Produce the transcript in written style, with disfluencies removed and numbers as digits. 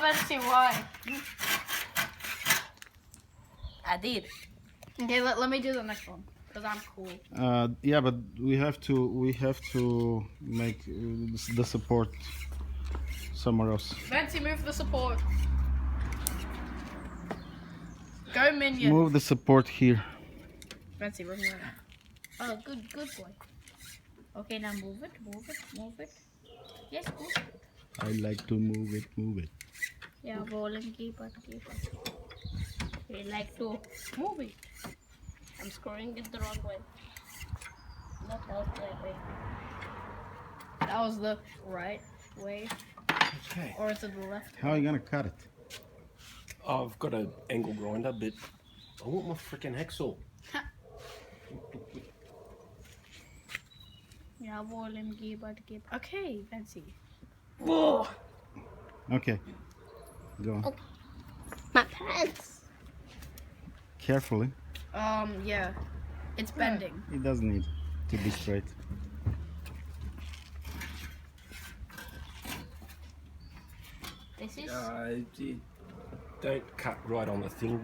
Ventzi, why? I did. Okay, let me do the next one because I'm cool. Yeah, but we have to make the support somewhere else. Ventzi, move the support. Go minion. Move the support here. Ventzi, run away. Oh, good boy. Okay, now move it. Yes, move it. I like to move it. Yeah, rolling, keep it. We like to move it. I'm screwing it the wrong way. Not that way. That was the right way. Okay. Or is it the left? How are you gonna cut it? I've got an angle grinder, but I want my freaking hacksaw. Yeah, rolling, keep it. Okay, Ventzi. Whoa! Okay. Go on. Okay. My pants. Carefully. Yeah. It's bending. It doesn't need to be straight. This is... Don't cut right on the thing.